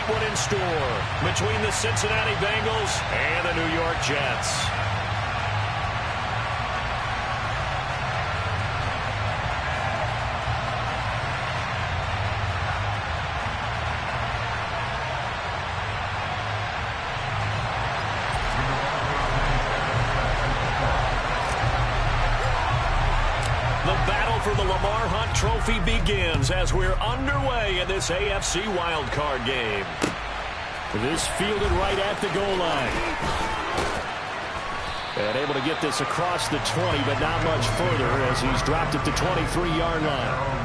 one in store between the Cincinnati Bengals and the New York Jets. For the Lamar Hunt Trophy begins as we're underway in this AFC wildcard game. This fielded right at the goal line. And able to get this across the 20, but not much further as he's dropped it to 23-yard line.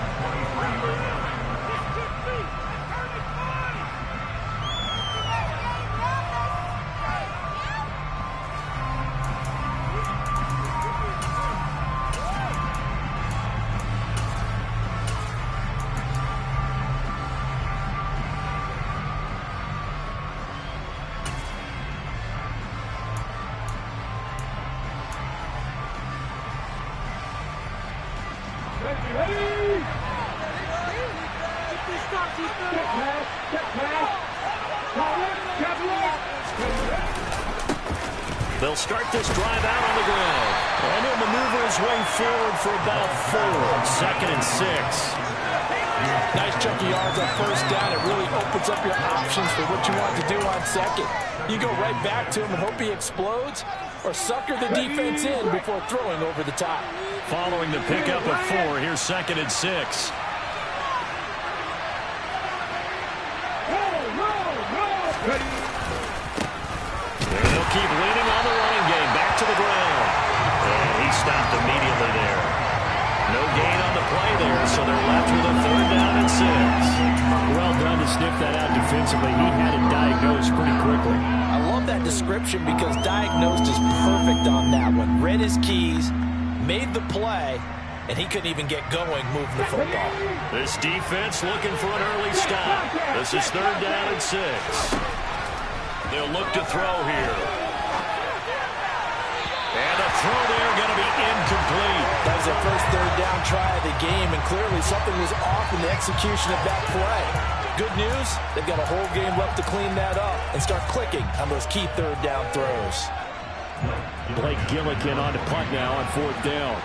They'll start this drive out on the ground. And he'll maneuver his way forward for about 4. 2nd and 6. Nice chunk of yards on first down. It really opens up your options for what you want to do on second. You go right back to him and hope he explodes, or sucker the defense in before throwing over the top. Following the pickup of 4, here's 2nd and 6. They'll keep leaning on the running game. Back to the ground. And he stopped immediately there. No gain on the play there, so they're left with a 3rd down and 6. Well done to sniff that out defensively. He had it diagnosed pretty quickly. I love that description because diagnosed is perfect on that one. Read his keys, made the play, and he couldn't even get going moving the football. This defense looking for an early stop. This is 3rd down and 6. They'll look to throw here. And the throw there going to be incomplete. That was their first 3rd down try of the game, and clearly something was off in the execution of that play. Good news, they've got a whole game left to clean that up and start clicking on those key 3rd down throws. Blake Gillikin on the punt now on 4th down.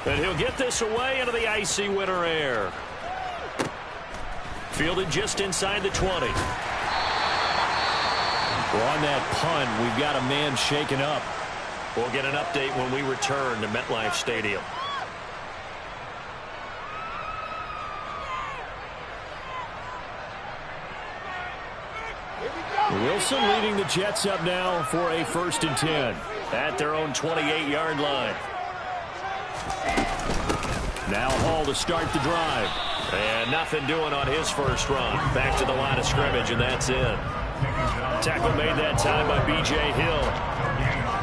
And he'll get this away into the icy winter air. Fielded just inside the 20. Well, on that punt, we've got a man shaken up. We'll get an update when we return to MetLife Stadium. Wilson leading the Jets up now for a 1st and 10. At their own 28-yard line. Now Hall to start the drive. And nothing doing on his first run. Back to the line of scrimmage, and that's in. Tackle made that time by B.J. Hill.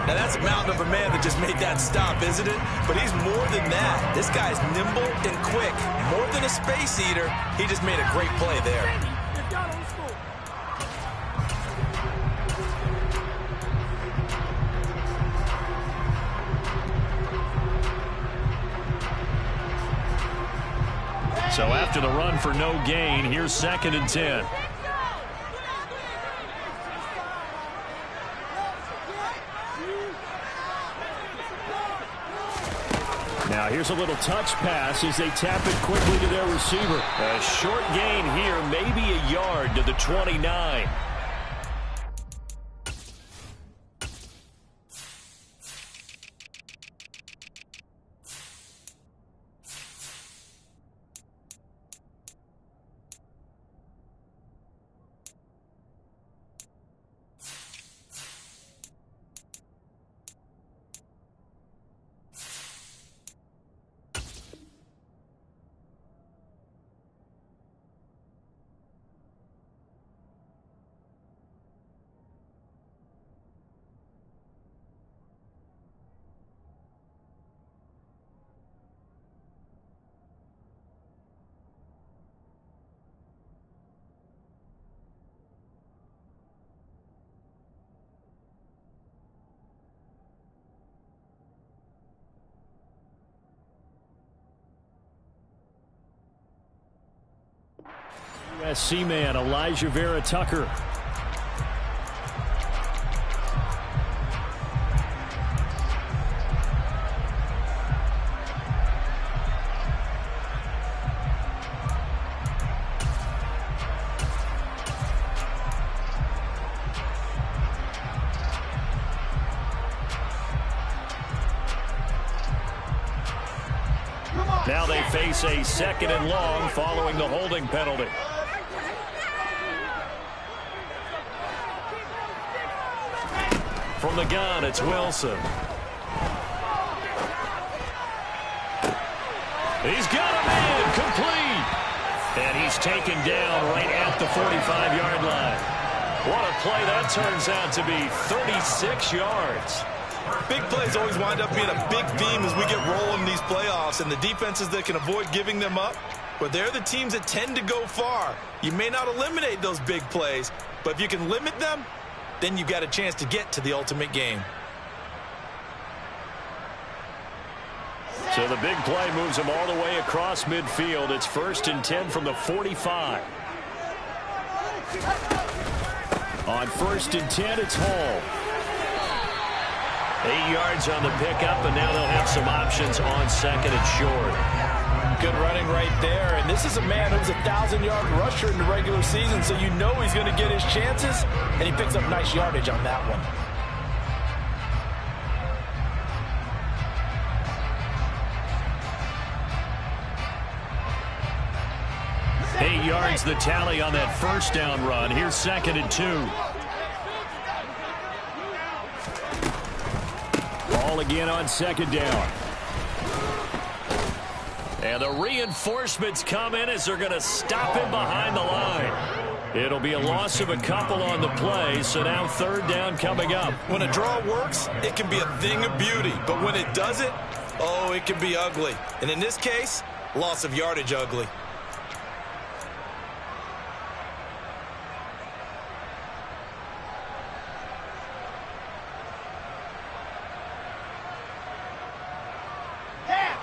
Now that's a mountain of a man that just made that stop, isn't it? But he's more than that. This guy's nimble and quick. More than a space eater, he just made a great play there. So after the run for no gain, here's 2nd and 10. Now here's a little touch pass as they tap it quickly to their receiver. A short gain here, maybe a yard to the 29. SC man Elijah Vera Tucker. Now they face a 2nd and long following the holding penalty. From the gun, it's Wilson. He's got a man complete. And he's taken down right at the 45-yard line. What a play that turns out to be, 36 yards. Big plays always wind up being a big theme as we get rolling in these playoffs, and the defenses that can avoid giving them up, but they're the teams that tend to go far. You may not eliminate those big plays, but if you can limit them, then you've got a chance to get to the ultimate game. So the big play moves them all the way across midfield. It's 1st and 10 from the 45. On 1st and 10, it's Hall. 8 yards on the pickup, and now they'll have some options on 2nd and short. Good running right there, and this is a man who's a 1,000-yard rusher in the regular season, so you know he's going to get his chances, and he picks up nice yardage on that one. Eight yards the tally on that 1st down run. Here's 2nd and 2. Ball again on 2nd down. And the reinforcements come in as they're going to stop him behind the line. It'll be a loss of a couple on the play, so now 3rd down coming up. When a draw works, it can be a thing of beauty, but when it doesn't, oh, it can be ugly. And in this case, loss of yardage ugly.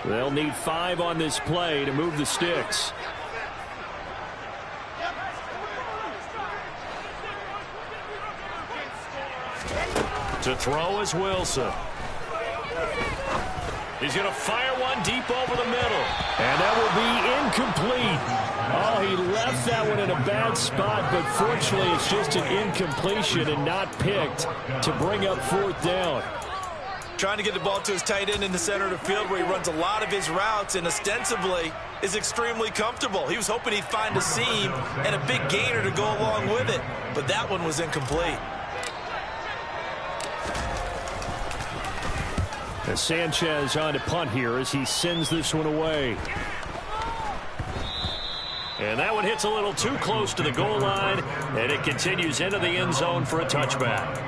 They'll need 5 on this play to move the sticks. To throw is Wilson. He's going to fire one deep over the middle. And that will be incomplete. Oh, he left that one in a bad spot, but fortunately it's just an incompletion and not picked to bring up 4th down. Trying to get the ball to his tight end in the center of the field where he runs a lot of his routes and ostensibly is extremely comfortable. He was hoping he'd find a seam and a big gainer to go along with it, but that one was incomplete. As Sanchez on to punt here as he sends this one away. And that one hits a little too close to the goal line, and it continues into the end zone for a touchback.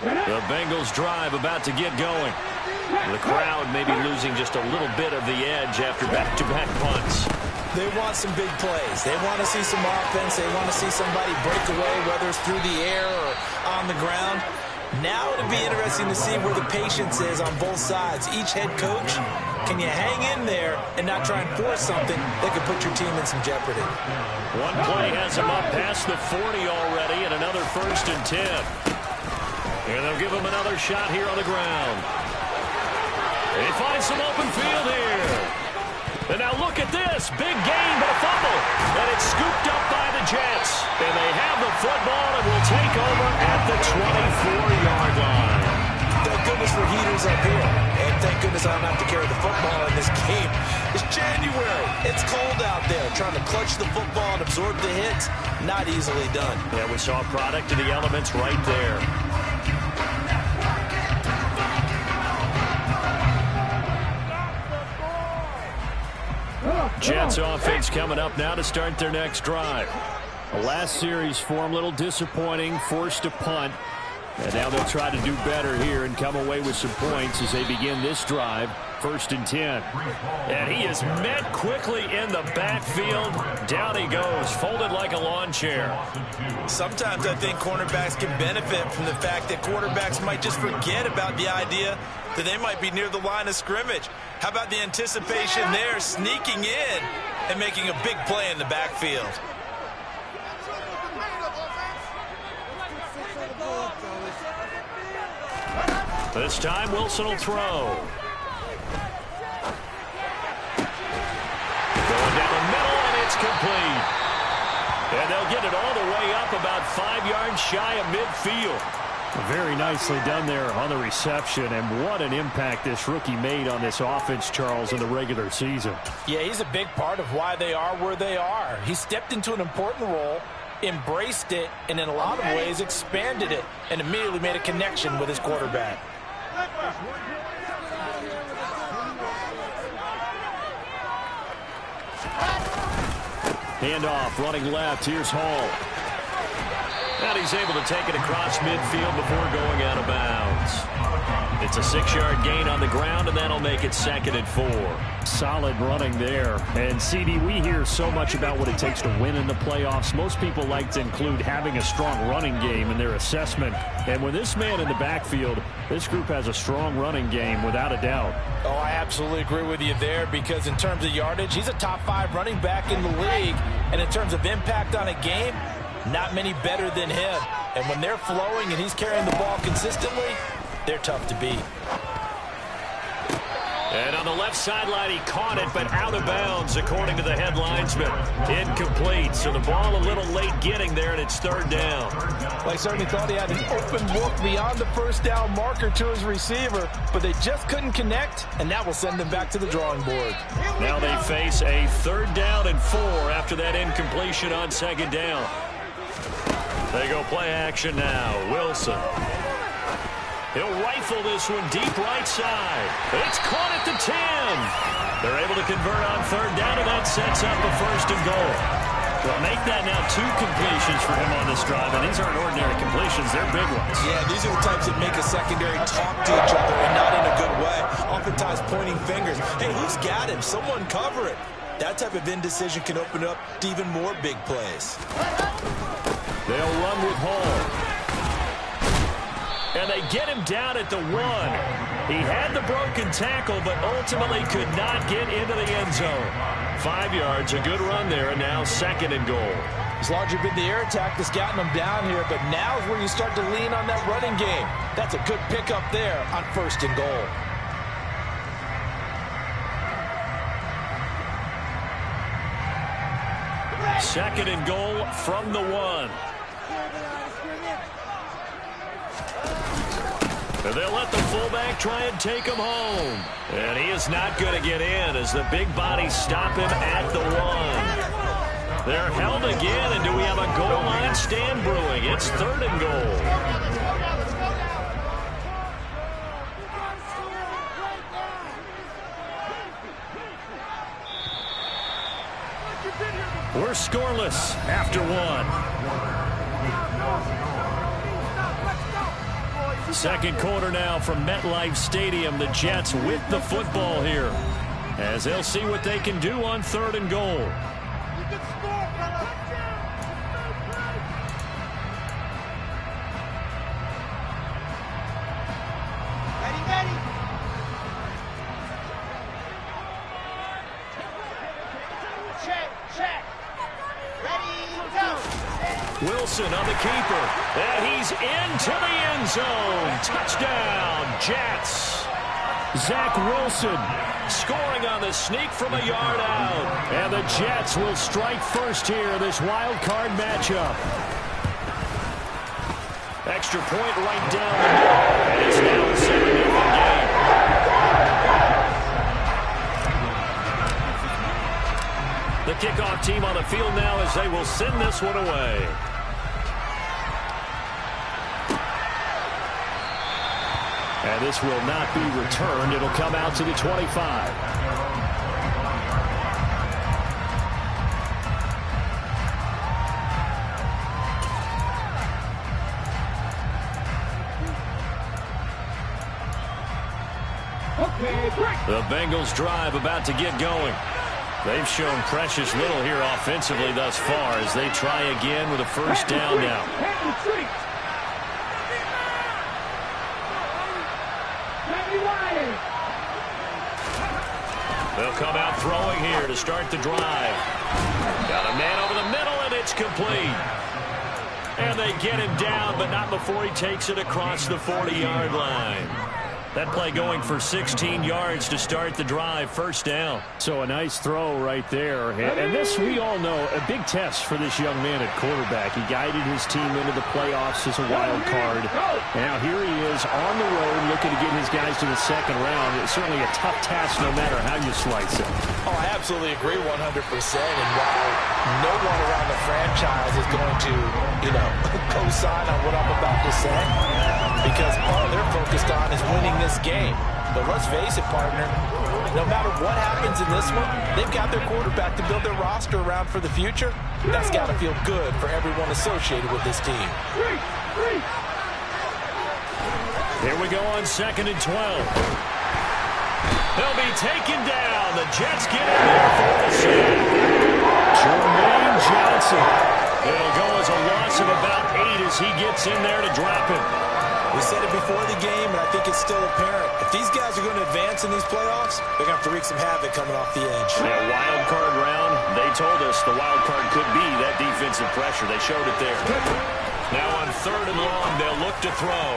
The Bengals drive about to get going. The crowd may be losing just a little bit of the edge after back-to-back punts. They want some big plays. They want to see some offense. They want to see somebody break away, whether it's through the air or on the ground. Now it'll be interesting to see where the patience is on both sides. Each head coach, can you hang in there and not try and force something that could put your team in some jeopardy? One play has him up past the 40 already, and another 1st and 10. And they'll give him another shot here on the ground. They find some open field here. And now look at this. Big gain, but a fumble. And it's scooped up by the Jets. And they have the football and will take over at the 24-yard line. Thank goodness for heaters up here. And thank goodness I don't have to carry the football in this game. It's January. It's cold out there. Trying to clutch the football and absorb the hits, not easily done. Yeah, we saw a product of the elements right there. Jets offense coming up now to start their next drive. The last series for him, a little disappointing, forced to punt. And now they'll try to do better here and come away with some points as they begin this drive. 1st and 10. And he is met quickly in the backfield. Down he goes, folded like a lawn chair. Sometimes I think cornerbacks can benefit from the fact that quarterbacks might just forget about the idea that they might be near the line of scrimmage. How about the anticipation there, sneaking in and making a big play in the backfield? This time Wilson will throw. Going down the middle, and it's complete. And they'll get it all the way up about 5 yards shy of midfield. Very nicely done there on the reception, and what an impact this rookie made on this offense, Charles, in the regular season. Yeah, he's a big part of why they are where they are. He stepped into an important role, embraced it, and in a lot of ways expanded it, and immediately made a connection with his quarterback. Handoff, running left. Here's Hall. And he's able to take it across midfield before going out of bounds. It's a 6-yard gain on the ground, and that'll make it 2nd and 4. Solid running there. And, CD, we hear so much about what it takes to win in the playoffs. Most people like to include having a strong running game in their assessment. And with this man in the backfield, this group has a strong running game without a doubt. Oh, I absolutely agree with you there, because in terms of yardage, he's a top 5 running back in the league. And in terms of impact on a game, not many better than him. And when they're flowing and he's carrying the ball consistently, they're tough to beat. And on the left sideline, he caught it, but out of bounds, according to the head linesman. Incomplete, so the ball a little late getting there, and it's 3rd down. Well, I certainly thought he had an open look beyond the 1st down marker to his receiver, but they just couldn't connect, and that will send them back to the drawing board. Now they face a 3rd down and 4 after that incompletion on 2nd down. They go play action now. Wilson. He'll rifle this one deep right side. It's caught at the 10. They're able to convert on 3rd down, and that sets up a 1st and goal. Well, make that now 2 completions for him on this drive, and these aren't ordinary completions. They're big ones. Yeah, these are the types that make a secondary talk to each other, and not in a good way. Oftentimes pointing fingers. Hey, who's got him? Someone cover it. That type of indecision can open up to even more big plays. They'll run with Hall. And they get him down at the 1. He had the broken tackle, but ultimately could not get into the end zone. 5 yards, a good run there, and now 2nd and goal. It's largely been the air attack that's gotten them down here, but now is where you start to lean on that running game. That's a good pickup there on 1st and goal. Second and goal from the 1. And they'll let the fullback try and take him home. And he is not going to get in as the big bodies stop him at the 1. They're held again, and do we have a goal line stand brewing? It's 3rd and goal. We're scoreless after 1. Second quarter now from MetLife Stadium. The Jets with the football here as they'll see what they can do on 3rd and goal. Wilson on the keeper, and he's into the end zone. Touchdown, Jets. Zach Wilson scoring on the sneak from a yard out. And the Jets will strike first here, this wild card matchup. Extra point right down the middle, and it's now a 7-0 game. The kickoff team on the field now as they will send this one away. And this will not be returned. It'll come out to the 25. The Bengals drive about to get going. They've shown precious little here offensively thus far as they try again with a first down now. They'll come out throwing here to start the drive. Got a man over the middle, and it's complete. And they get him down, but not before he takes it across the 40-yard line. That play going for 16 yards to start the drive, first down. So a nice throw right there. And this, we all know, a big test for this young man at quarterback. He guided his team into the playoffs as a wild card. Now here he is on the road looking to get his guys to the second round. It's certainly a tough task no matter how you slice it. Oh, I absolutely agree 100%. And while no one around the franchise is going to, co-sign on what I'm about to say, because all they're focused on is winning this game. But let's face it, partner, no matter what happens in this one, they've got their quarterback to build their roster around for the future. That's got to feel good for everyone associated with this team. Here we go on 2nd and 12. They'll be taken down. The Jets get in there for the sack. Jermaine Johnson. It'll go as a loss of about 8 as he gets in there to drop him. We said it before the game, and I think it's still apparent. If these guys are going to advance in these playoffs, they're going to have to wreak some havoc coming off the edge. Yeah, wild card round, they told us the wild card could be that defensive pressure. They showed it there. Now on 3rd and long, they'll look to throw.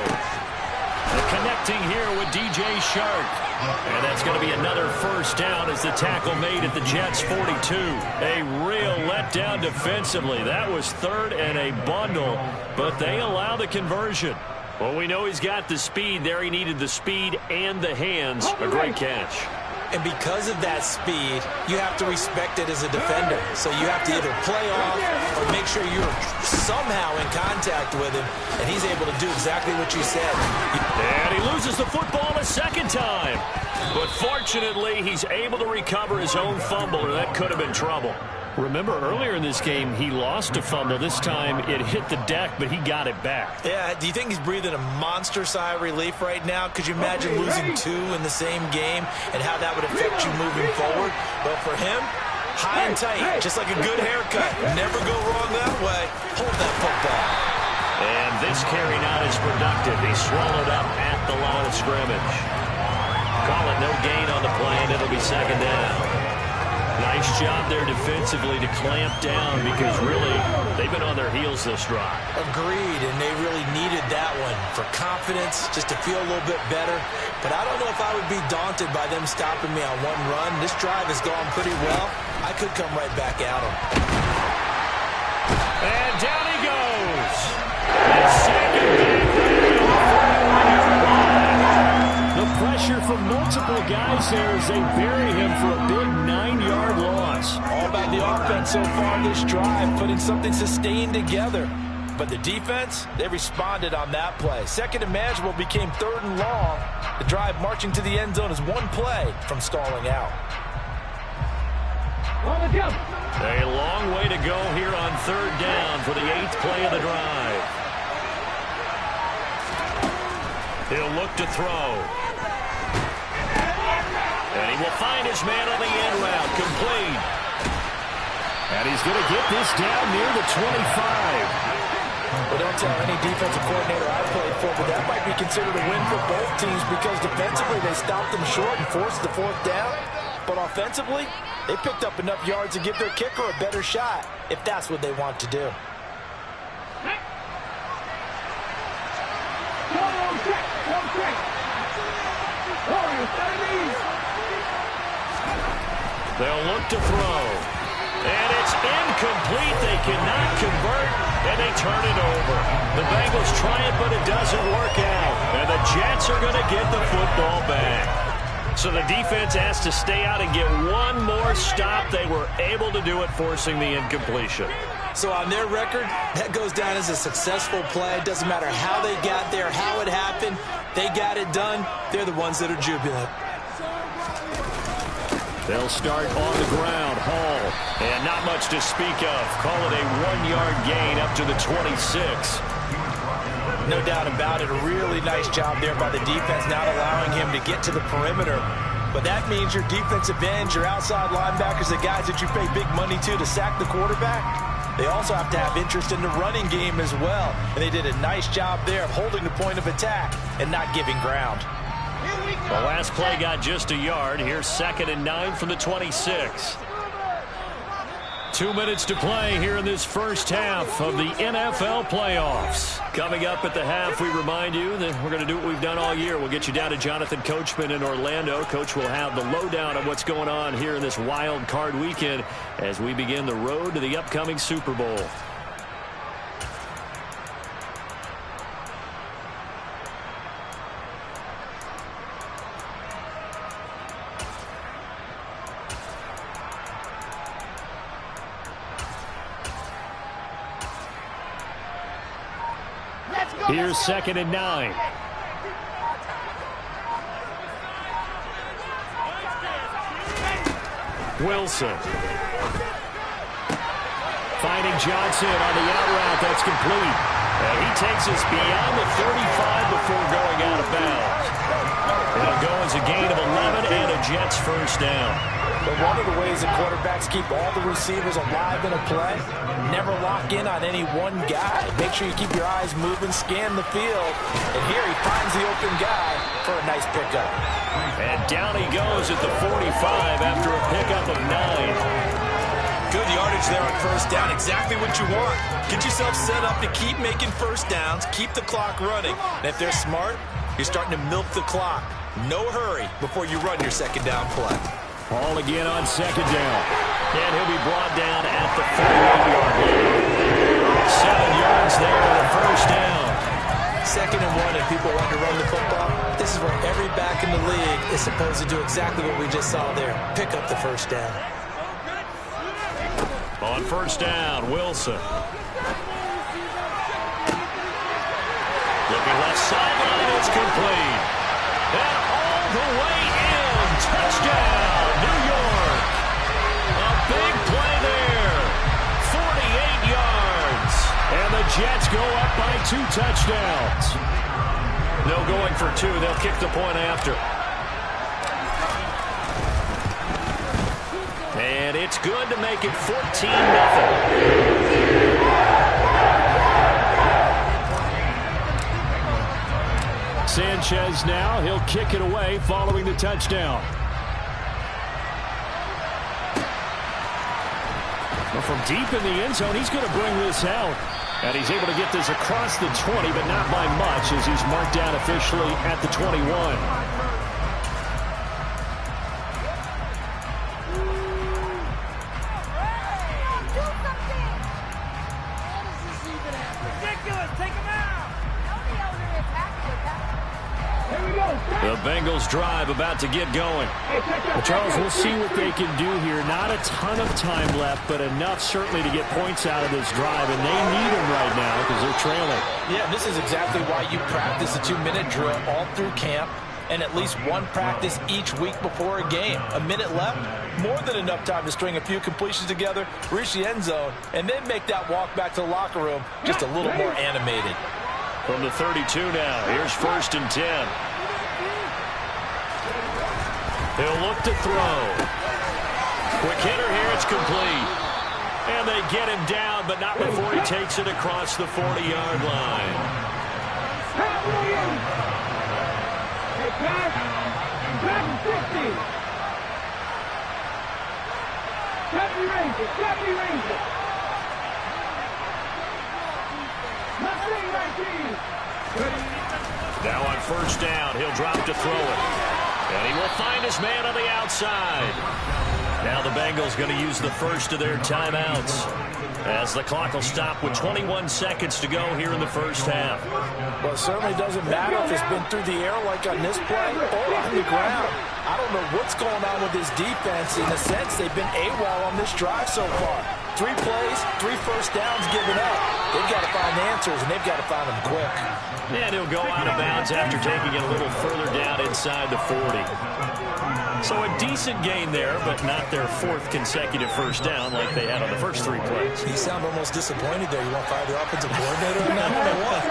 They're connecting here with DJ Shark. And that's going to be another first down as the tackle made at the Jets' 42. A real letdown defensively. That was 3rd and a bundle, but they allow the conversion. Well, we know he's got the speed there. He needed the speed and the hands. A great catch. And because of that speed, you have to respect it as a defender. So you have to either play off or make sure you're somehow in contact with him, and he's able to do exactly what you said. And he loses the football a second time. But fortunately, he's able to recover his own fumble, or that could have been trouble. Remember, earlier in this game, he lost a fumble. This time, it hit the deck, but he got it back. Yeah, do you think he's breathing a monster sigh of relief right now? Could you imagine losing 2 in the same game and how that would affect you moving forward? Well, for him, high and tight, just like a good haircut. Never go wrong that way. Hold that football. And this carry not as productive. He's swallowed up at the line of scrimmage. Call it no gain on the play, and it'll be second down. Nice job there defensively to clamp down because really they've been on their heels this drive. Agreed, and they really needed that one for confidence, just to feel a little bit better. But I don't know if I would be daunted by them stopping me on one run. This drive has gone pretty well. I could come right back at them. And down he goes. And second back. The pressure from multiple guys there as they bury him for a big 9-yard loss. All about the offense so far this drive, putting something sustained together. But the defense, they responded on that play. Second and manageable became 3rd and long. The drive marching to the end zone is one play from stalling out. A long way to go here on 3rd down for the 8th play of the drive. He'll look to throw. And he will find his man on the end route, complete. And he's going to get this down near the 25. Well, don't tell any defensive coordinator I've played for, but that might be considered a win for both teams because defensively they stopped them short and forced the 4th down. But offensively, they picked up enough yards to give their kicker a better shot if that's what they want to do. They'll look to throw. And it's incomplete. They cannot convert, and they turn it over. The Bengals try it, but it doesn't work out. And the Jets are going to get the football back. So the defense has to stay out and get one more stop. They were able to do it, forcing the incompletion. So on their record, that goes down as a successful play. It doesn't matter how they got there, how it happened. They got it done. They're the ones that are jubilant. They'll start on the ground. Hall. And not much to speak of. Call it a 1-yard gain up to the 26. No doubt about it. A really nice job there by the defense, not allowing him to get to the perimeter. But that means your defensive ends, your outside linebackers, the guys that you pay big money to sack the quarterback, they also have to have interest in the running game as well. And they did a nice job there of holding the point of attack and not giving ground. The last play got just a yard. Here's 2nd and 9 from the 26. 2 minutes to play here in this first half of the NFL playoffs. Coming up at the half, we remind you that we're going to do what we've done all year. We'll get you down to Jonathan Coachman in Orlando. Coach will have the lowdown on what's going on here in this wild card weekend as we begin the road to the upcoming Super Bowl. Here's 2nd and 9. Wilson. Finding Johnson on the out route. That's complete. And he takes us beyond the 35 before going out of bounds. It'll go as a gain of 11 and a Jets first down. But one of the ways that quarterbacks keep all the receivers alive in a play, never lock in on any one guy. Make sure you keep your eyes moving, scan the field. And here he finds the open guy for a nice pickup. And down he goes at the 45 after a pickup of 9. Good yardage there on first down. Exactly what you want. Get yourself set up to keep making first downs, keep the clock running. And if they're smart, you're starting to milk the clock. No hurry before you run your second down play. Ball again on 2nd down. And he'll be brought down at the 48-yard line. 7 yards there on the first down. 2nd and 1, and people want to run the football. This is where every back in the league is supposed to do exactly what we just saw there. Pick up the first down. On first down, Wilson. Looking left sideline, it's complete. And all the way in. Touchdown, New York. A big play there. 48 yards. And the Jets go up by 2 touchdowns. No going for 2. They'll kick the point after. And it's good to make it 14-0. Sanchez now, he'll kick it away following the touchdown. Well, from deep in the end zone, he's going to bring this out. And he's able to get this across the 20, but not by much as he's marked down officially at the 21. The Bengals drive about to get going. Well, Charles, we'll see what they can do here. Not a ton of time left, but enough certainly to get points out of this drive, and they need them right now because they're trailing. Yeah, this is exactly why you practice a 2-minute drill all through camp and at least one practice each week before a game. A minute left, more than enough time to string a few completions together, reach the end zone, and then make that walk back to the locker room just a little more animated. From the 32 now, here's 1st and 10. He'll look to throw. Quick hitter here, it's complete. And they get him down, but not before he takes it across the 40-yard line. Now on first down, he'll drop to throw it. And he will find his man on the outside. Now the Bengals going to use the first of their timeouts as the clock will stop with 21 seconds to go here in the first half. Well, it certainly doesn't matter if it's been through the air like on this play or on the ground. I don't know what's going on with this defense. In a sense, they've been AWOL on this drive so far. 3 plays, 3 first downs given up. They've got to find answers, and they've got to find them quick. And he'll go out of bounds after taking it a little further down inside inside the 40. So a decent gain there, but not their 4th consecutive first down like they had on the first 3 plays. You sound almost disappointed there. You want to fire the offensive coordinator or not? Or what?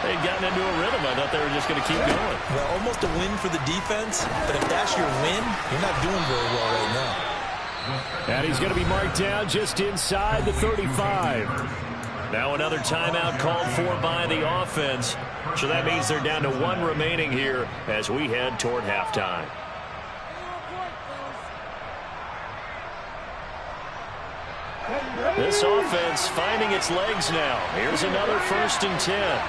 They'd gotten into a rhythm. I thought they were just going to keep going. Well, almost a win for the defense, but if that's your win, you're not doing very well right now. And he's going to be marked down just inside the 35. Now another timeout called for by the offense. So that means they're down to 1 remaining here as we head toward halftime. This offense finding its legs now. Here's another 1st and 10.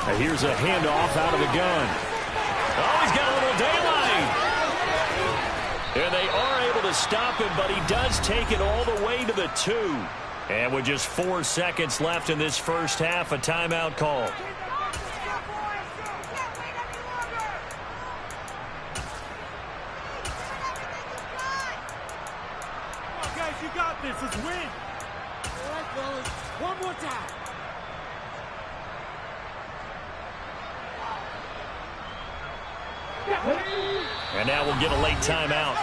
And here's a handoff out of the gun. Oh, he's got a little daylight. And they are able to stop him, but he does take it all the way to the 2. And with just 4 seconds left in this first half, a timeout call. Come on, guys, you got this. Let's win. All right, fellas. One more time. And now we'll get a late timeout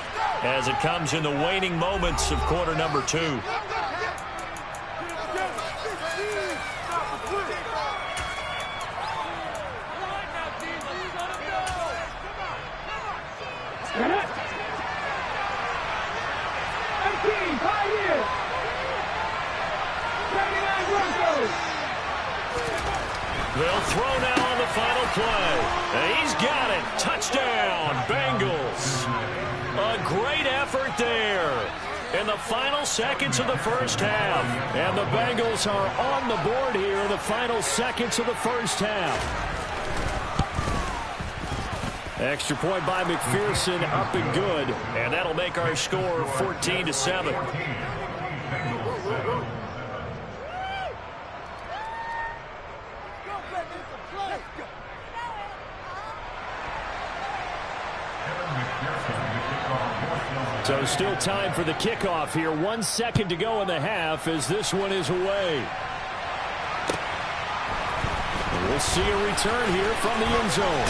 as it comes in the waning moments of quarter number 2. They'll throw now on the final play. And he's got it. Touchdown, Bengals. A great effort there in the final seconds of the first half. And the Bengals are on the board here in the final seconds of the first half. Extra point by McPherson, up and good. And that'll make our score 14-7. So still time for the kickoff here. 1 second to go in the half as this one is away. And we'll see a return here from the end zone.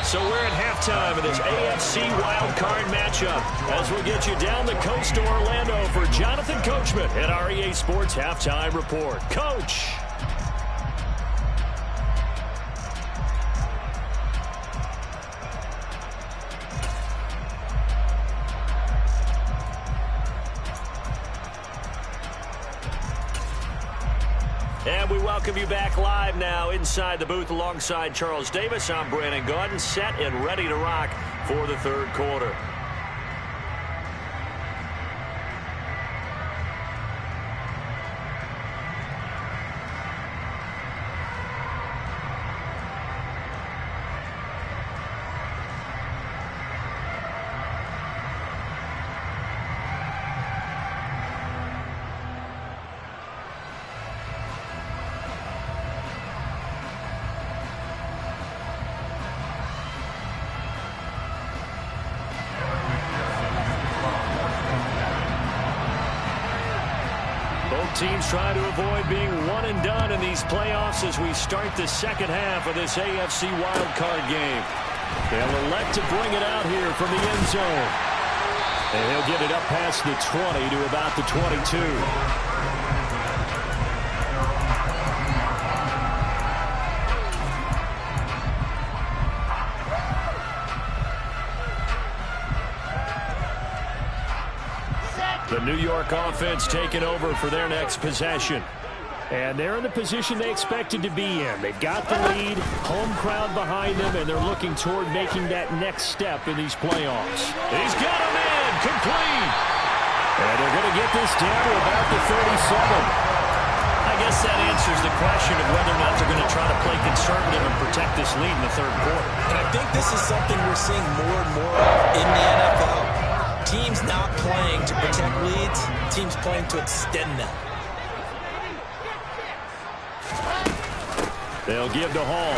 So we're at halftime of this AFC wildcard matchup as we'll get you down the coast to Orlando for Jonathan Coachman at our EA Sports Halftime Report. Coach. And we welcome you back live now inside the booth alongside Charles Davis. I'm Brandon Gaudin, set and ready to rock for the third quarter. Teams trying to avoid being one and done in these playoffs as we start the second half of this AFC wildcard game. They'll elect to bring it out here from the end zone. And he'll get it up past the 20 to about the 22. The New York offense taking over for their next possession. And they're in the position they expected to be in. They've got the lead, home crowd behind them, and they're looking toward making that next step in these playoffs. He's got him in, complete. And they're going to get this down to about the 37. I guess that answers the question of whether or not they're going to try to play conservative and protect this lead in the third quarter. And I think this is something we're seeing more and more of in the NFL. Teams not playing to protect leads, teams playing to extend them. They'll give to Hall.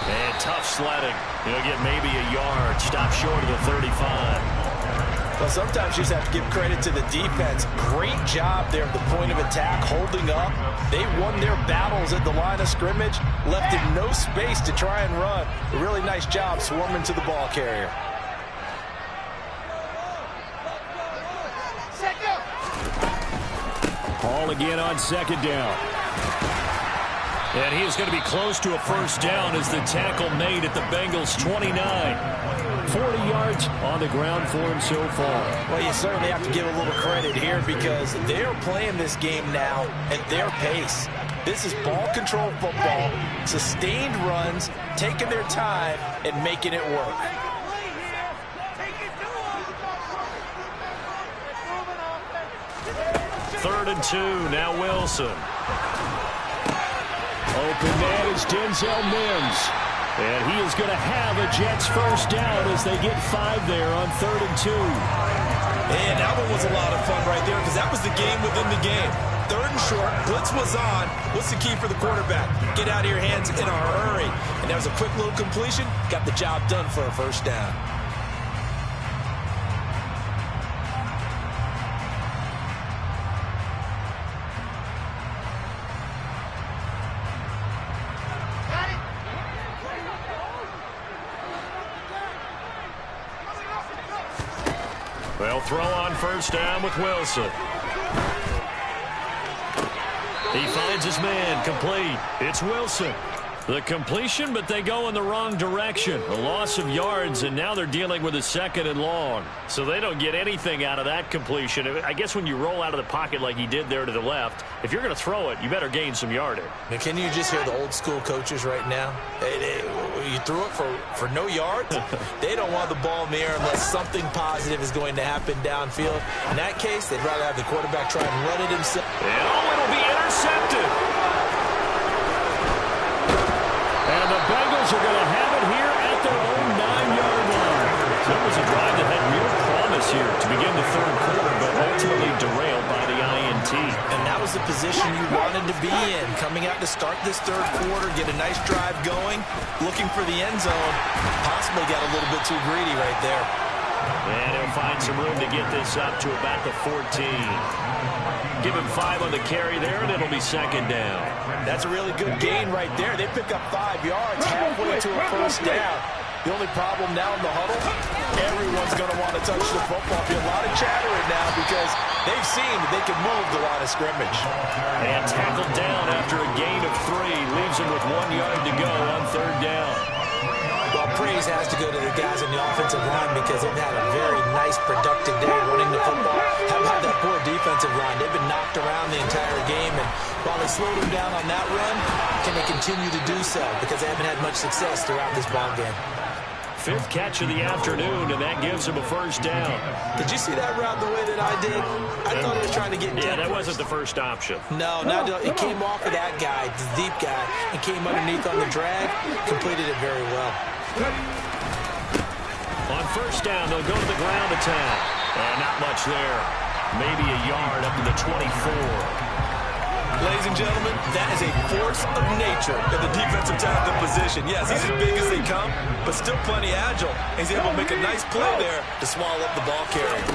And tough sledding. He'll get maybe a yard. Stop short of the 35. Well, sometimes you just have to give credit to the defense. Great job there at the point of attack, holding up. They won their battles at the line of scrimmage, left him no space to try and run. A really nice job swarming to the ball carrier. Hall again on second down. And he is going to be close to a first down as the tackle made at the Bengals' 29. 40 yards on the ground for him so far. Well, you certainly have to give a little credit here because they're playing this game now at their pace. This is ball control football, sustained runs, taking their time and making it work. Third and 2, now Wilson. Open man is Denzel Mims. And he is going to have a Jets first down as they get 5 there on 3rd and 2. And that one was a lot of fun right there because that was the game within the game. 3rd and short, blitz was on. What's the key for the quarterback? Get out of your hands in a hurry. And that was a quick little completion. Got the job done for a first down. They'll throw on first down with Wilson. He finds his man, complete. It's Wilson. The completion, but they go in the wrong direction. A loss of yards, and now they're dealing with a 2nd and long. So they don't get anything out of that completion. I guess when you roll out of the pocket like he did there to the left, if you're going to throw it, you better gain some yardage. Now, can you just hear the old school coaches right now? You threw it for no yards? They don't want the ball in the air unless something positive is going to happen downfield. In that case, they'd rather have the quarterback try and run it himself. And it'll be intercepted. And the Bengals are going to have it here at their own 9-yard line. That was a drive that had real promise here to begin the 3rd quarter, but ultimately derailed by the INT. And that was the position you wanted to be in. Coming out to start this 3rd quarter, get a nice drive going, looking for the end zone. Possibly got a little bit too greedy right there. And he'll find some room to get this up to about the 14. Give him 5 on the carry there, and it'll be 2nd down. That's a really good gain right there. They pick up 5 yards halfway to a first down. The only problem now in the huddle, everyone's going to want to touch the football. Be a lot of chattering now because they've seen that they can move the line of scrimmage. And tackled down after a gain of 3. Leaves him with 1 yard to go on 3rd down. Well, praise has to go to the guys on the offensive line because they've had a very nice, productive day running the football. How about that poor defensive line? They've been knocked around the entire game, and while they slowed them down on that run, can they continue to do so? Because they haven't had much success throughout this ball game. 5th catch of the afternoon, and that gives him a first down. Did you see that route the way that I did? I thought he was trying to get deep. Yeah, that wasn't the first option. No, it came off of that guy, the deep guy, and came underneath on the drag, completed it very well. On first down, they'll go to the ground attack. And not much there. Maybe a yard up to the 24. Ladies and gentlemen, that is a force of nature in the defensive tackle position. Yes, he's as big as they come, but still plenty agile. He's able to make a nice play there to swallow up the ball carrier.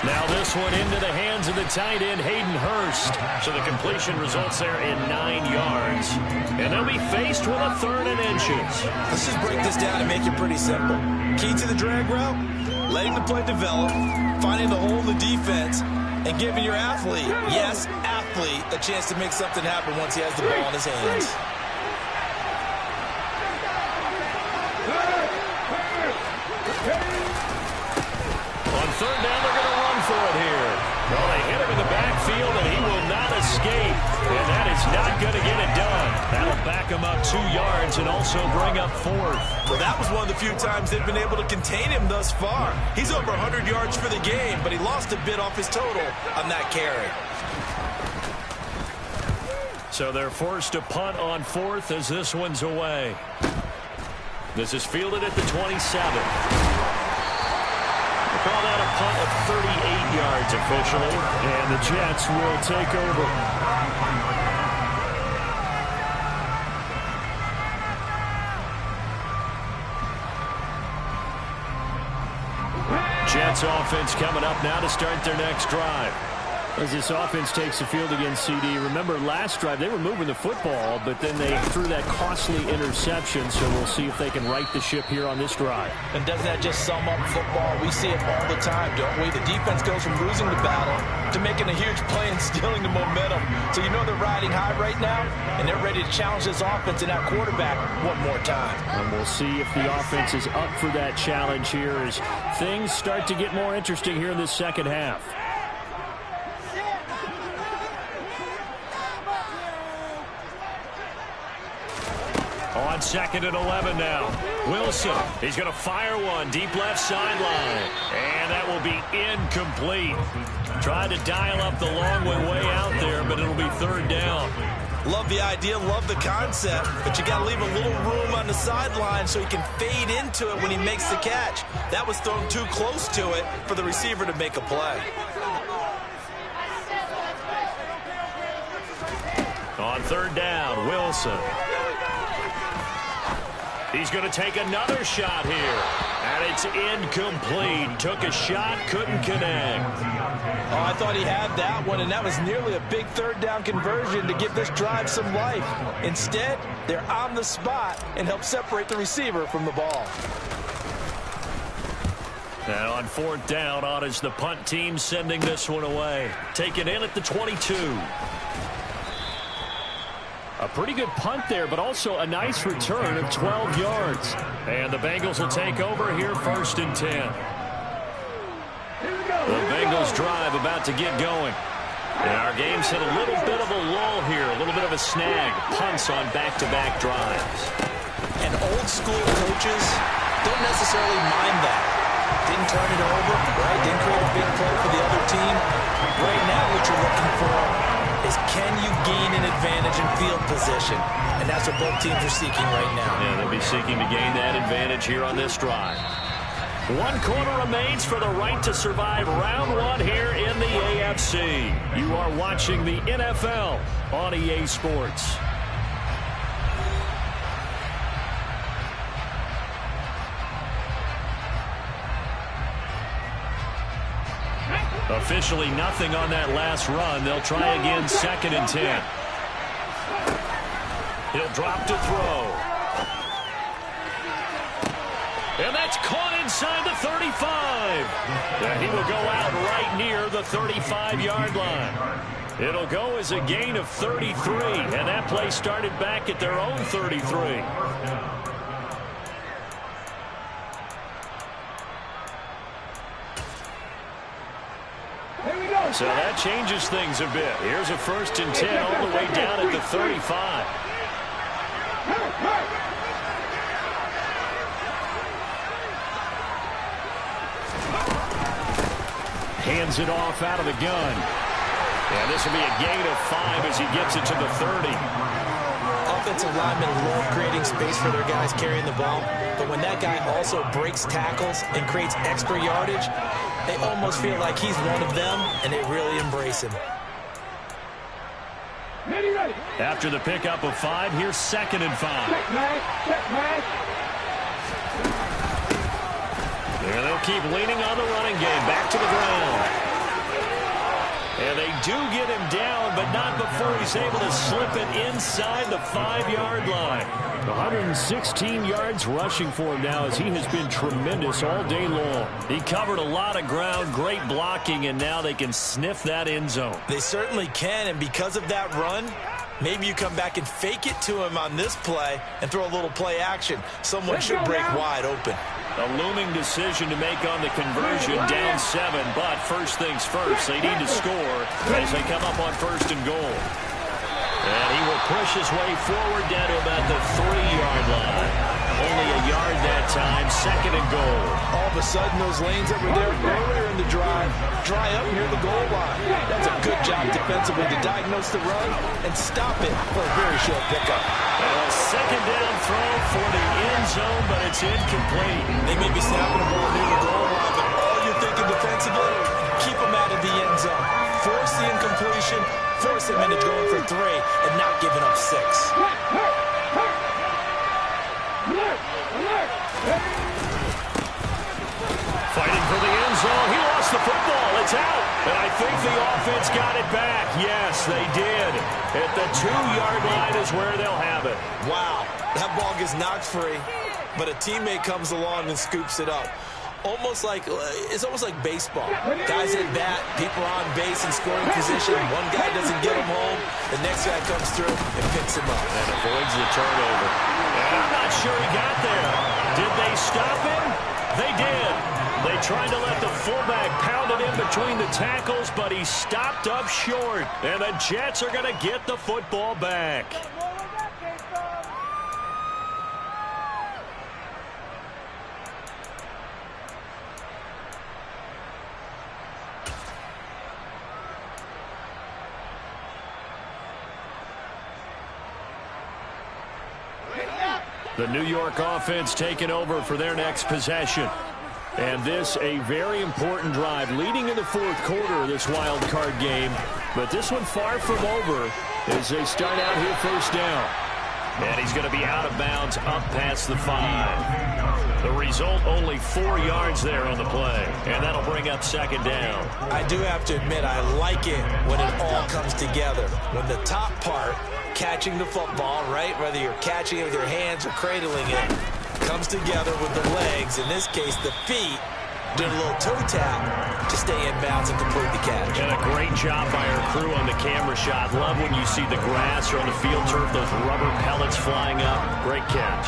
Now this one into the hands of the tight end, Hayden Hurst. So the completion results there in 9 yards. And they'll be faced with a 3rd and inches. Let's just break this down and make it pretty simple. Key to the drag route, letting the play develop, finding the hole in the defense, and giving your athlete, yes, athlete, a chance to make something happen once he has the ball in his hands. On 3rd down, they're going to run for it here. Well, they hit him in the backfield, and he will not escape. And that is not going to get it done. That'll back him up 2 yards and also bring up 4th. Well, that was one of the few times they've been able to contain him thus far. He's over 100 yards for the game, but he lost a bit off his total on that carry. So they're forced to punt on 4th as this one's away. This is fielded at the 27. Call that a punt of 38 yards officially. And the Jets will take over. Jets offense coming up now to start their next drive. As this offense takes the field against CD, remember last drive they were moving the football, but then they threw that costly interception, so we'll see if they can right the ship here on this drive. And doesn't that just sum up football? We see it all the time, don't we? The defense goes from losing the battle to making a huge play and stealing the momentum. So you know they're riding high right now, and they're ready to challenge this offense and that quarterback one more time. And we'll see if the offense is up for that challenge here as things start to get more interesting here in this second half. On 2nd and 11 now. Wilson, he's going to fire one deep left sideline. And that will be incomplete. Tried to dial up the long way out there, but it'll be 3rd down. Love the idea, love the concept, but you got to leave a little room on the sideline so he can fade into it when he makes the catch. That was thrown too close to it for the receiver to make a play. On 3rd down, Wilson. He's going to take another shot here. And it's incomplete. Took a shot, couldn't connect. Oh, I thought he had that one, and that was nearly a big 3rd down conversion to give this drive some life. Instead, they're on the spot and help separate the receiver from the ball. Now on 4th down, on is the punt team sending this one away. Taken in at the 22. A pretty good punt there, but also a nice return of 12 yards. And the Bengals will take over here 1st and 10. The Bengals drive about to get going. And our game's hit a little bit of a lull here, a little bit of a snag. Punts on back-to-back drives. And old school coaches don't necessarily mind that. Didn't turn it over, right? Didn't create a big play for the other team. Right now what you're looking for is can you gain an advantage in field position? And that's what both teams are seeking right now. Yeah, they'll be seeking to gain that advantage here on this drive. 1 quarter remains for the right to survive round 1 here in the AFC. You are watching the NFL on EA Sports. Officially nothing on that last run. They'll try again 2nd and 10. He'll drop to throw. And that's caught inside the 35. And he will go out right near the 35-yard line. It'll go as a gain of 33. And that play started back at their own 33. So that changes things a bit. Here's a 1st and 10 all the way down at the 35. Hands it off out of the gun. And this will be a gain of 5 as he gets it to the 30. Offensive linemen love creating space for their guys carrying the ball, but when that guy also breaks tackles and creates extra yardage, they almost feel like he's one of them, and they really embrace him. After the pickup of 5, here's 2nd and 5. And they'll keep leaning on the running game. Back to the ground. And they do get him down, but not before he's able to slip it inside the 5-yard line. 116 yards rushing for him now as he has been tremendous all day long. He covered a lot of ground, great blocking, and now they can sniff that end zone. They certainly can, and because of that run, maybe you come back and fake it to him on this play and throw a little play action. Someone should break wide open. A looming decision to make on the conversion, down 7, but first things first, they need to score as they come up on 1st and goal. And he will push his way forward down to about the 3-yard line. Only a yard that time, 2nd and goal. All of a sudden, those lanes that were there earlier in the drive dry up near the goal line. That's a good job defensively to diagnose the run and stop it for a very short pickup. And a 2nd down throw for the end zone, but it's incomplete. They may be snapping the ball near the goal line, but all you're thinking working defensively, keep them out of the end zone. Force the incompletion, force them into going for 3 and not giving up 6. Fighting for the end zone. He lost the football. It's out. And I think the offense got it back. Yes, they did. At the 2-yard line is where they'll have it. Wow, that ball gets knocked free, but a teammate comes along and scoops it up. It's almost like baseball. Guys at bat, people are on base in scoring position. One guy doesn't get him home. The next guy comes through and picks him up. And avoids the turnover. And I'm not sure he got there. Did they stop him? They did. They tried to let the fullback pound it in between the tackles, but he stopped up short. And the Jets are going to get the football back. The New York offense taking over for their next possession. And this a very important drive leading in the 4th quarter of this wild card game. But this one far from over as they start out here first down. And he's going to be out of bounds up past the 5. The result, only 4 yards there on the play. And that'll bring up 2nd down. I do have to admit, I like it when it all comes together. When the top part, catching the football, right, whether you're catching it with your hands or cradling it, comes together with the legs, in this case the feet, did a little toe tap to stay in bounds and complete the catch. And a great job by our crew on the camera shot. Love when you see the grass or on the field turf, those rubber pellets flying up. Great catch.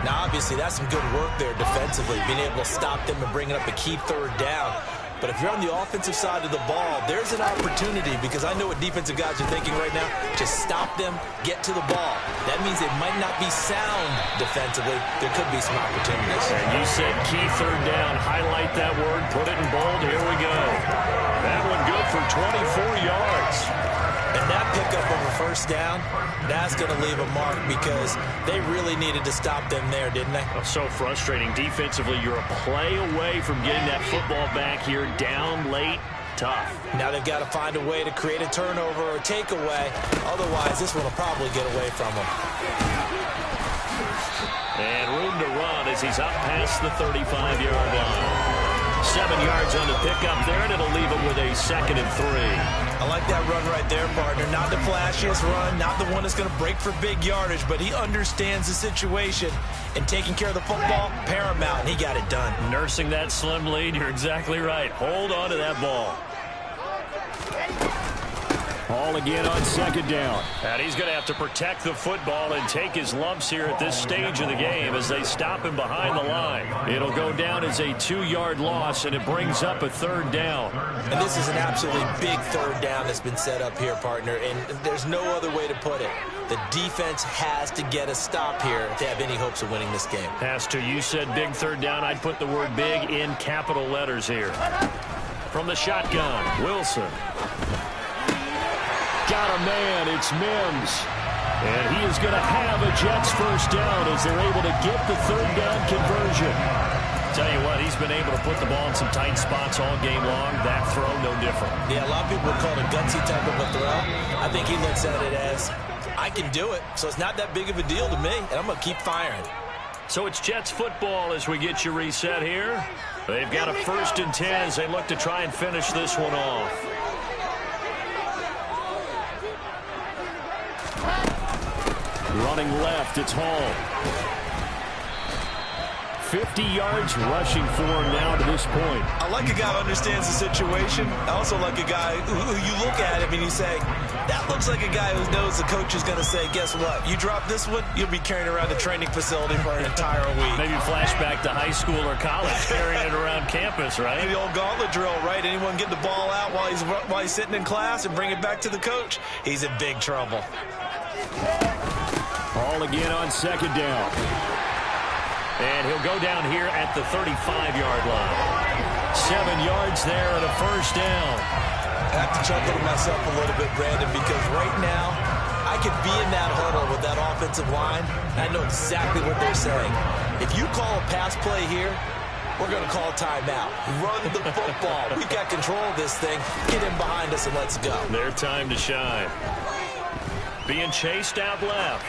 Now, obviously, that's some good work there defensively, being able to stop them and bringing up a key 3rd down. But if you're on the offensive side of the ball, there's an opportunity, because I know what defensive guys are thinking right now. Just stop them, get to the ball. That means it might not be sound defensively. There could be some opportunities. And you said key 3rd down. Highlight that word. Put it in bold. Here we go. That one good for 24 yards. And that pickup of a 1st down, that's going to leave a mark, because they really needed to stop them there, didn't they? So frustrating. Defensively, you're a play away from getting that football back here. Down late. Tough. Now they've got to find a way to create a turnover or takeaway. Otherwise, this one will probably get away from them. And room to run as he's up past the 35-yard line. 7 yards on the pickup there, and it'll leave him with a 2nd and 3. I like that run right there, partner. Not the flashiest run, not the one that's going to break for big yardage, but he understands the situation, and taking care of the football, paramount, and he got it done. Nursing that slim lead, you're exactly right. Hold on to that ball. Ball again on 2nd down. And he's going to have to protect the football and take his lumps here at this stage of the game as they stop him behind the line. It'll go down as a 2-yard loss, and it brings up a 3rd down. And this is an absolutely big 3rd down that's been set up here, partner, and there's no other way to put it. The defense has to get a stop here to have any hopes of winning this game. Has to. You said big 3rd down. I'd put the word big in capital letters here. From the shotgun, Wilson. Got a man, it's Mims. And he is going to have a Jets 1st down as they're able to get the 3rd down conversion. Tell you what, he's been able to put the ball in some tight spots all game long. That throw, no different. Yeah, a lot of people would call it a gutsy type of a throw. I think he looks at it as, I can do it, so it's not that big of a deal to me, and I'm going to keep firing. So it's Jets football as we get you reset here. They've got a 1st and 10 as they look to try and finish this one off. Running left, it's Hall. 50 yards rushing for him now to this point. I like a guy who understands the situation. I also like a guy who you look at him and you say, that looks like a guy who knows the coach is going to say, guess what? You drop this one, you'll be carrying around the training facility for an entire week. Maybe flashback to high school or college, carrying it around campus, right? The old gauntlet drill, right? Anyone get the ball out while he's sitting in class and bring it back to the coach, he's in big trouble. Ball again on 2nd down. And he'll go down here at the 35-yard line. 7 yards there and a 1st down. I have to chuckle to myself a little bit, Brandon, because right now I could be in that huddle with that offensive line, and I know exactly what they're saying. If you call a pass play here, We're going to call timeout. Run the football. We've got control of this thing. Get him behind us and let's go. Their time to shine. Being chased out left.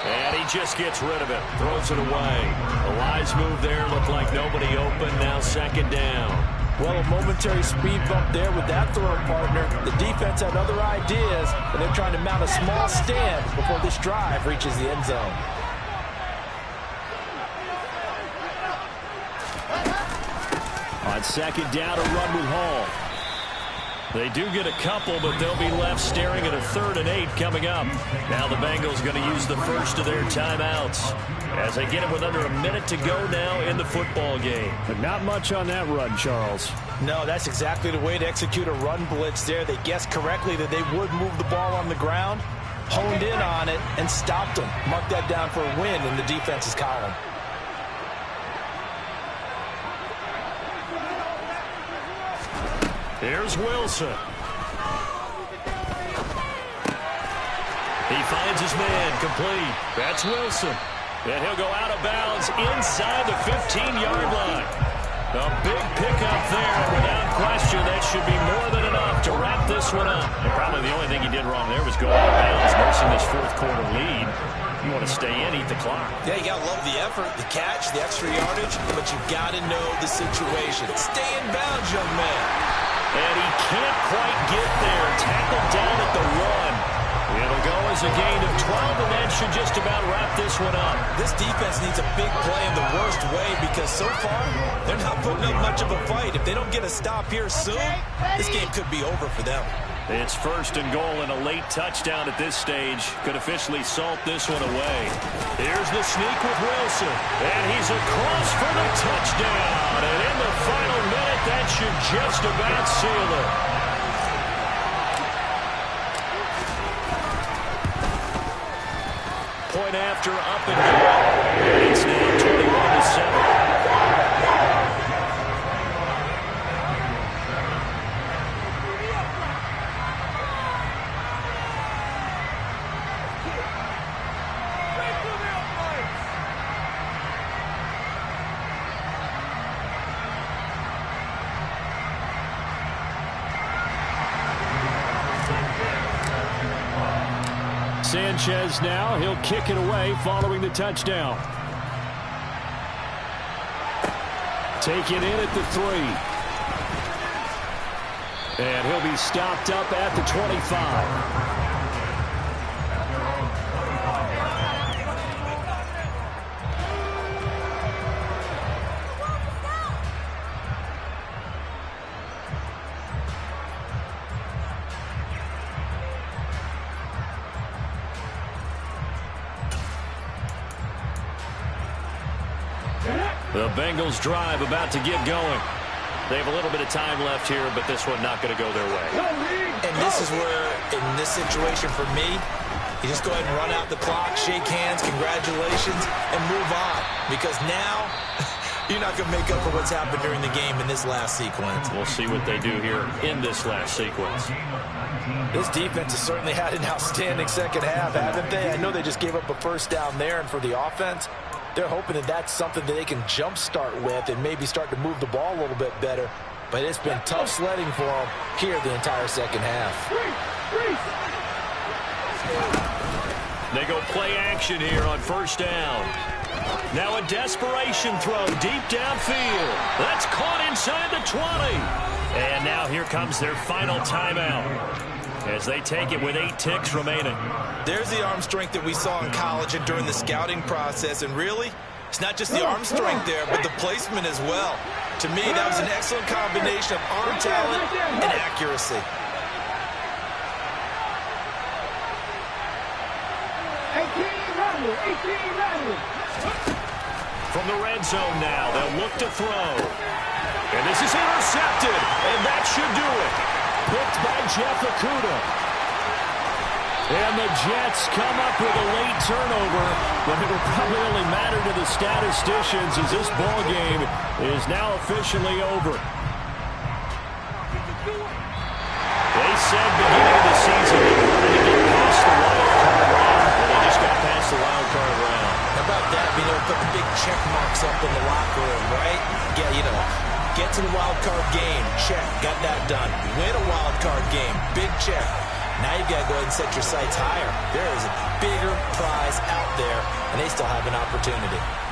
And he just gets rid of it. Throws it away. A wise move there. Looked like nobody open. Now second down. Well, a momentary speed bump there with that throw partner. The defense had other ideas, and they're trying to mount a small stand before this drive reaches the end zone. On second down, a run with Hall. They do get a couple, but they'll be left staring at a 3rd and 8 coming up. Now the Bengals going to use the first of their timeouts as they get it with under a minute to go now in the football game. But not much on that run, Charles. No, that's exactly the way to execute a run blitz there. They guessed correctly that they would move the ball on the ground, honed in on it, and stopped them. Mark that down for a win in the defense's column. Here's Wilson. He finds his man complete. That's Wilson. And he'll go out of bounds inside the 15-yard line. A big pickup there, and without question, that should be more than enough to wrap this one up. And probably the only thing he did wrong there was go out of bounds, nursing this 4th quarter lead. You want to stay in, eat the clock. Yeah, you got to love the effort, the catch, the extra yardage, but you've got to know the situation. Stay in bounds, young man. And he can't quite get there. Tackled down at the 1. It'll go as a gain of 12, and that should just about wrap this one up. This defense needs a big play in the worst way because so far, they're not putting up much of a fight. If they don't get a stop here soon, this game could be over for them. It's 1st and goal, and a late touchdown at this stage could officially salt this one away. Here's the sneak with Wilson, and he's across for the touchdown. And in the final minute, that should just about seal it. Point after, up and go. It's now 21-7. Sanchez now, he'll kick it away following the touchdown. Take it in at the 3. And he'll be stopped up at the 25. The Bengals drive about to get going. They have a little bit of time left here, but this one not going to go their way. And this is where, in this situation for me, you just go ahead and run out the clock, shake hands, congratulations, and move on. Because now, you're not going to make up for what's happened during the game in this last sequence. We'll see what they do here in this last sequence. This defense has certainly had an outstanding second half, haven't they? I know they just gave up a 1st down there, and for the offense, they're hoping that that's something that they can jumpstart with and maybe start to move the ball a little bit better. But it's been tough sledding for them here the entire second half. They go play action here on 1st down. Now a desperation throw deep downfield. That's caught inside the 20. And now here comes their final timeout as they take it with 8 ticks remaining. There's the arm strength that we saw in college and during the scouting process. And really, it's not just the arm strength there, but the placement as well. To me, that was an excellent combination of arm talent and accuracy. From the red zone now, they'll look to throw. And this is intercepted, and that should do it. Picked by Jeff Okudah. And the Jets come up with a late turnover, but it will probably only matter to the statisticians as this ball game is now officially over. They said beginning of the season they wanted to get past the wild card round, and they just got past the wild card round. How about that, being able to put the big check marks up in the locker room, right? sights higher. There is a bigger prize out there, and they still have an opportunity.